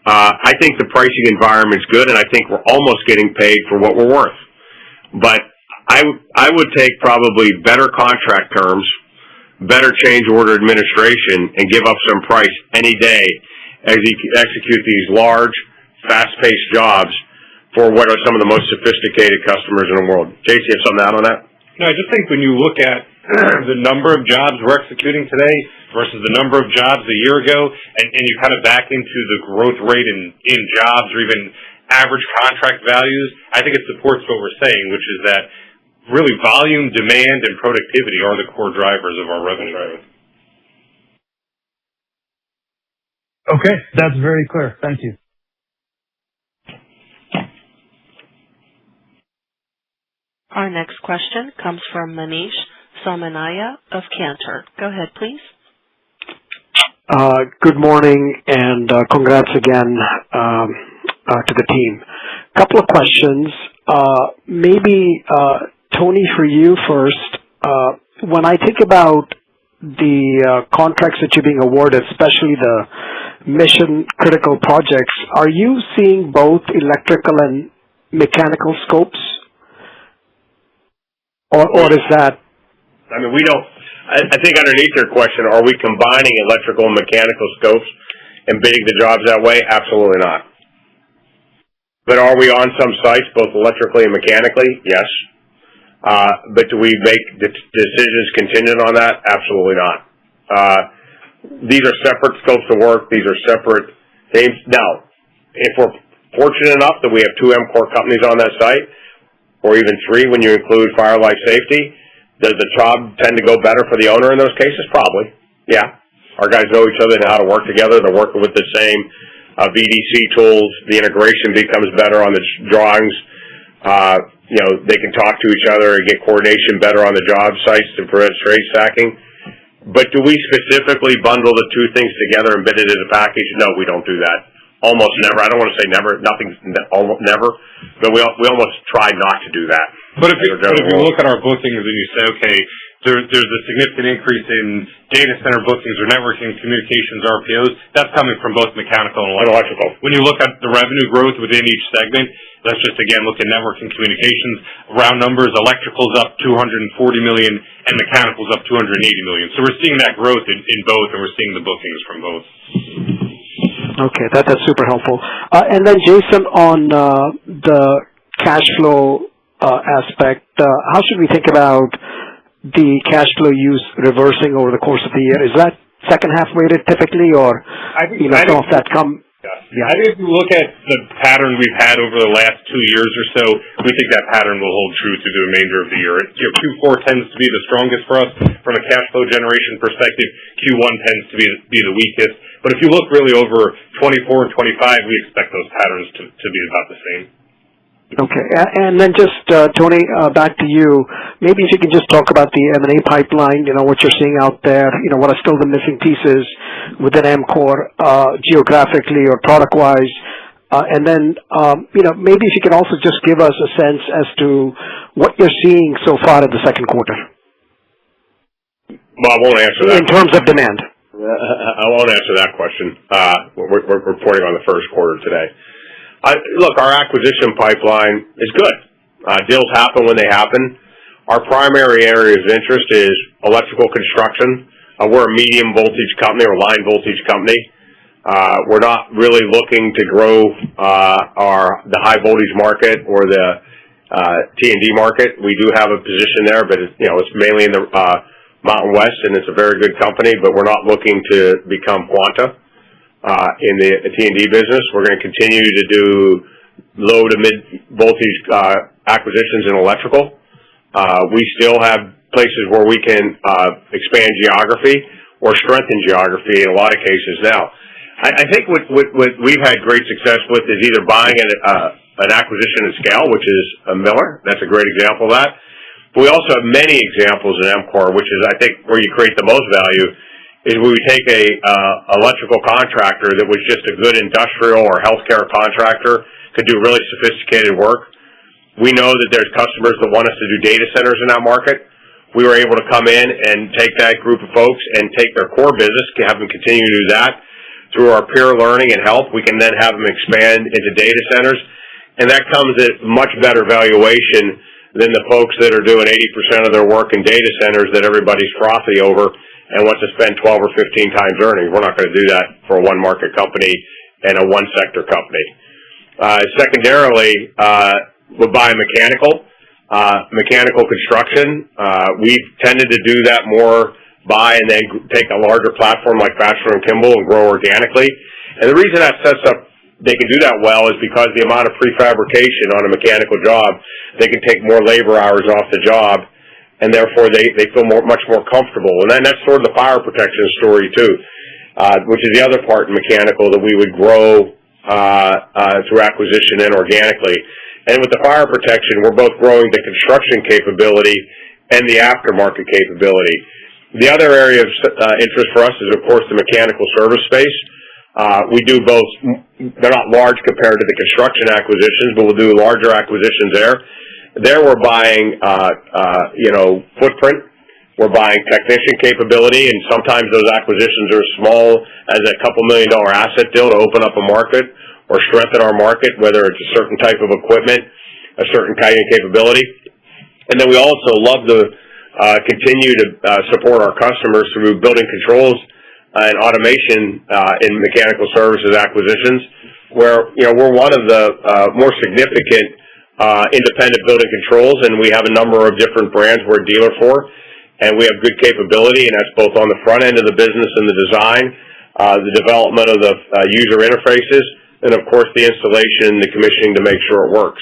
I think the pricing environment's good, and I think we're almost getting paid for what we're worth. But I would take probably better contract terms, better change order administration, and give up some price any day as you execute these large, fast-paced jobs for what are some of the most sophisticated customers in the world. Jason, you have something to add on that? No, I just think when you look at the number of jobs we're executing today versus the number of jobs a year ago, and you kind of back into the growth rate in jobs or even average contract values, I think it supports what we're saying, which is that really volume, demand, and productivity are the core drivers of our revenue. Okay, that's very clear. Thank you. Our next question comes from Manish Somaiya of Cantor. Go ahead, please. Good morning, and congrats again to the team. Couple of questions. Maybe, Tony, for you first. When I think about the contracts that you're being awarded, especially the mission-critical projects, are you seeing both electrical and mechanical scopes? Or is that... I mean, we don't... I think underneath your question, are we combining electrical and mechanical scopes and bidding the jobs that way? Absolutely not. But are we on some sites, both electrically and mechanically? Yes. But do we make decisions contingent on that? Absolutely not. These are separate scopes of work. These are separate things. Now, if we're fortunate enough that we have 2 EMCOR companies on that site, or even 3 when you include fire life safety, does the job tend to go better for the owner in those cases? Probably. Yeah. Our guys know each other and how to work together. They're working with the same VDC tools. The integration becomes better on the drawings. You know, they can talk to each other and get coordination better on the job sites to prevent straight stacking. But do we specifically bundle the 2 things together and bid it as a package? No, we don't do that. Almost never. I don't want to say never. Nothing's almost never. But we almost try not to do that. But if you look at our bookings and you say, okay, there's a significant increase in data center bookings or networking communications RPOs, that's coming from both mechanical and electrical. When you look at the revenue growth within each segment, let's just again look at networking communications. Round numbers, electrical's up $240 million and mechanical's up $280 million. So we're seeing that growth in both, and we're seeing the bookings from both. Okay, that's super helpful. And then, Jason, on the cash flow aspect, how should we think about the cash flow use reversing over the course of the year? Is that second half weighted typically, or some of that come? Yeah. I think if you look at the pattern we've had over the last 2 years or so, we think that pattern will hold true through the remainder of the year. Q4 tends to be the strongest for us from a cash flow generation perspective. Q1 tends to be the weakest. But if you look really over 24 and 25, we expect those patterns to be about the same. Okay. And then just, Tony, back to you. Maybe if you can just talk about the M&A pipeline, what you're seeing out there, what are still the missing pieces within EMCOR, geographically or product-wise. And then, maybe if you can also just give us a sense as to what you're seeing so far in the second quarter. Well, I won't answer that. In terms of demand. I won't answer that question. We're reporting on the first quarter today. Look, our acquisition pipeline is good. Deals happen when they happen. Our primary area of interest is electrical construction. We're a medium voltage company or line voltage company. We're not really looking to grow the high voltage market or the T&D market. We do have a position there, but it's mainly in the Mountain West, and it's a very good company. But we're not looking to become Quanta in the T&D business. We're going to continue to do low to mid voltage acquisitions in electrical. We still have places where we can expand geography or strengthen geography in a lot of cases now. I think what we've had great success with is either buying an acquisition at scale, which is a Miller. That's a great example of that. But we also have many examples in EMCOR, which is, I think, where you create the most value, is where we take a electrical contractor that was just a good industrial or healthcare contractor, could do really sophisticated work. We know that there's customers that want us to do data centers in that market. We were able to come in and take that group of folks and take their core business, have them continue to do that. Through our peer learning and help, we can then have them expand into data centers. And that comes at much better valuation than the folks that are doing 80% of their work in data centers that everybody's frothy over and wants to spend 12 or 15 times earnings. We're not going to do that for a one market company and a one sector company. Secondarily, we'll buy mechanical construction. We've tended to do that more, buy and then take a larger platform like Batchelor & Kimball and grow organically. And the reason that sets up, they can do that well, is because the amount of prefabrication on a mechanical job, they can take more labor hours off the job, and therefore they feel much more comfortable. And then that's sort of the fire protection story too, which is the other part in mechanical that we would grow through acquisition and organically. And with the fire protection, we're both growing the construction capability and the aftermarket capability. The other area of interest for us is, of course, the mechanical service space. We do both. They're not large compared to the construction acquisitions, but we'll do larger acquisitions there. There we're buying, footprint. We're buying technician capability, and sometimes those acquisitions are small as a couple $1 million asset deal to open up a market or strengthen our market, whether it's a certain type of equipment, a certain kind of capability. And then we also love to continue to support our customers through building controls and automation in mechanical services acquisitions, where we're one of the more significant independent building controls, and we have a number of different brands we're a dealer for, and we have good capability, and that's both on the front end of the business and the design, the development of the user interfaces, and of course the installation and the commissioning to make sure it works.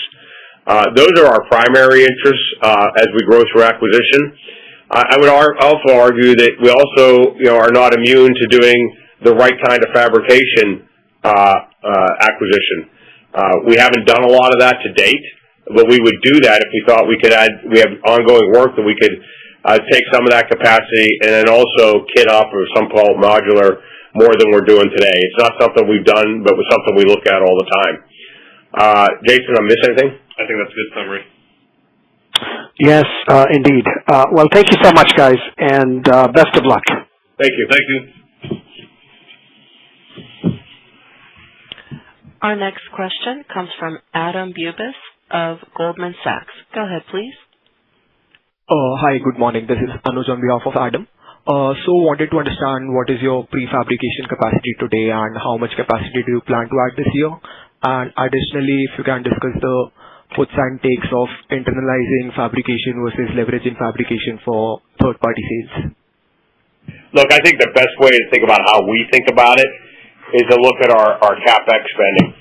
Those are our primary interests as we grow through acquisition. I would also argue that we also are not immune to doing the right kind of fabrication acquisition. We haven't done a lot of that to date, but we would do that if we thought we could add. We have ongoing work that we could take some of that capacity and then also kit up, or some call it modular, more than we're doing today. It's not something we've done, but it's something we look at all the time. Jason, I miss anything? I think that's a good summary. Yes, indeed. Well, thank you so much, guys, and best of luck. Thank you. Thank you. Our next question comes from Adam Bubis of Goldman Sachs. Go ahead, please. Hi, good morning. This is Anuj on behalf of Adam. So wanted to understand what is your prefabrication capacity today and how much capacity do you plan to add this year? And additionally, if you can discuss the puts and takes of internalizing fabrication versus leveraging fabrication for third-party sales. Look, I think the best way to think about how we think about it is to look at our CapEx spending.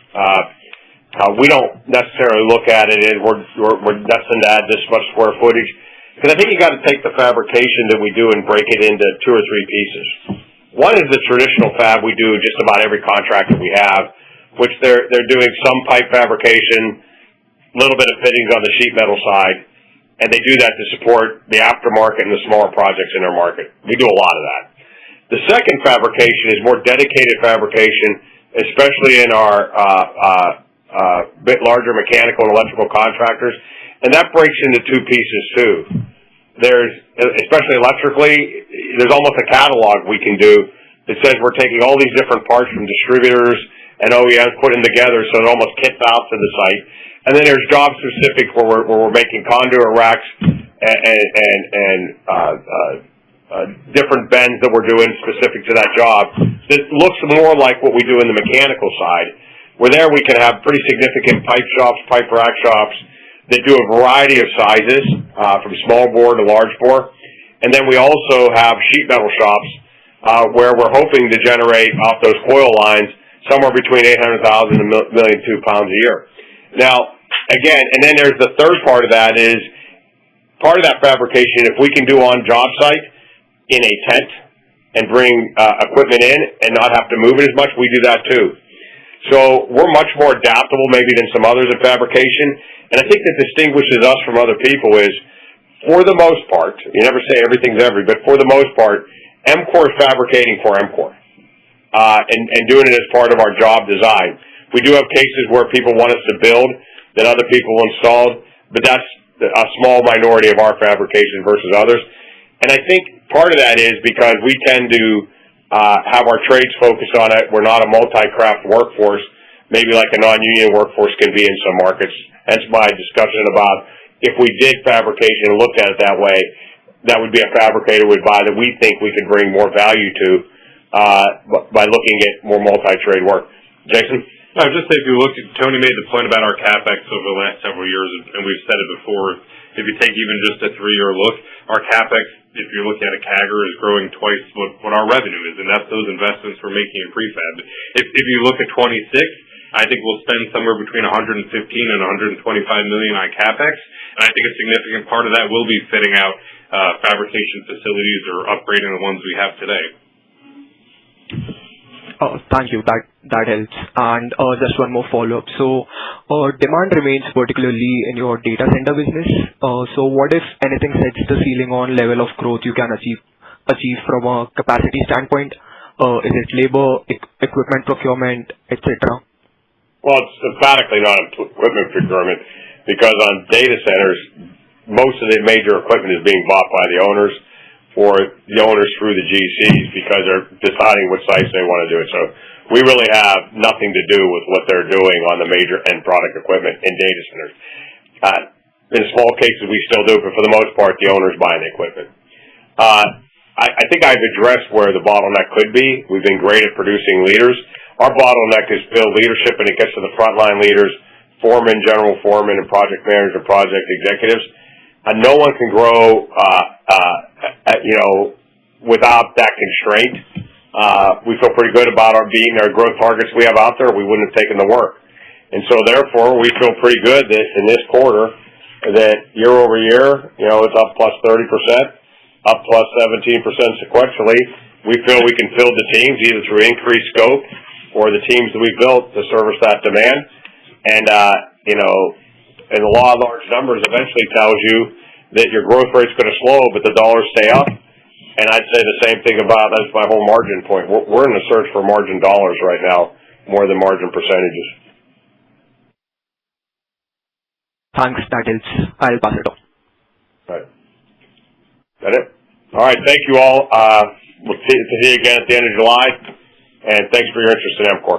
We don't necessarily look at it as we're destined to add this much square footage, because I think you got to take the fabrication that we do and break it into 2 or 3 pieces. One is the traditional fab we do just about every contract that we have, which they're doing some pipe fabrication, a little bit of fittings on the sheet metal side, and they do that to support the aftermarket and the smaller projects in their market. We do a lot of that. The second fabrication is more dedicated fabrication, especially in our bit larger mechanical and electrical contractors, and that breaks into 2 pieces too. There's, especially electrically, there's almost a catalog we can do that says we're taking all these different parts from distributors and OEMs, putting them together so it almost kits out to the site. And then there's job specific where we're making conduit racks and different bends that we're doing specific to that job. that looks more like what we do in the mechanical side, where there we can have pretty significant pipe shops, pipe rack shops that do a variety of sizes, from small bore to large bore. And then we also have sheet metal shops, where we're hoping to generate off those coil lines somewhere between 800,000 and 1,2 million pounds a year. Now, again, and then there's the third part of that is part of that fabrication, if we can do on job site in a tent and bring equipment in and not have to move it as much, we do that too. So we're much more adaptable maybe than some others in fabrication. And I think that distinguishes us from other people is, for the most part, you never say everything's every, but for the most part, EMCOR is fabricating for EMCOR and doing it as part of our job design. We do have cases where people want us to build that other people installed, but that's a small minority of our fabrication versus others. And I think part of that is because we tend to have our trades focused on it. We're not a multi-craft workforce, maybe like a non-union workforce can be in some markets. Hence my discussion about if we did fabrication and looked at it that way, that would be a fabricator would buy that we think we could bring more value to by looking at more multi-trade work. Jason? No, just if you look at, Tony made the point about our CapEx over the last several years, and we've said it before, if you take even just a 3-year look, our CapEx, if you're looking at a CAGR, is growing twice what our revenue is, and that's those investments we're making in prefab. If you look at 26, I think we'll spend somewhere between 115 and 125 million on CapEx, and I think a significant part of that will be fitting out fabrication facilities or upgrading the ones we have today. Thank you. That helps. And just one more follow-up. So, demand remains particularly in your data center business. So, what if anything sets the ceiling on level of growth you can achieve from a capacity standpoint? Is it labor, equipment procurement, etc.? Well, it's emphatically not equipment procurement because on data centers, most of the major equipment is being bought by the owners or the owners through the GCs because they're deciding what sites they want to do it. So we really have nothing to do with what they're doing on the major end product equipment in data centers. In small cases, we still do, but for the most part, the owner's buying the equipment. I think I've addressed where the bottleneck could be. We've been great at producing leaders. Our bottleneck is field leadership, and it gets to the frontline leaders, foremen, general foremen, and project managers and project executives. No one can grow, without that constraint. We feel pretty good about our beating our growth targets we have out there. We wouldn't have taken the work. And so therefore, we feel pretty good that in this quarter, that year over year, it's up plus 30%, up plus 17% sequentially. We feel we can fill the teams either through increased scope or the teams that we built to service that demand. And, and the law of large numbers eventually tells you that your growth rate's going to slow, but the dollars stay up. And I'd say the same thing about, that's my whole margin point. We're in the search for margin dollars right now, more than margin percentages. Thanks, that helps. I'll pass it on. Right. Is that it? All right, thank you all. We'll see you again at the end of July, and thanks for your interest in EMCOR.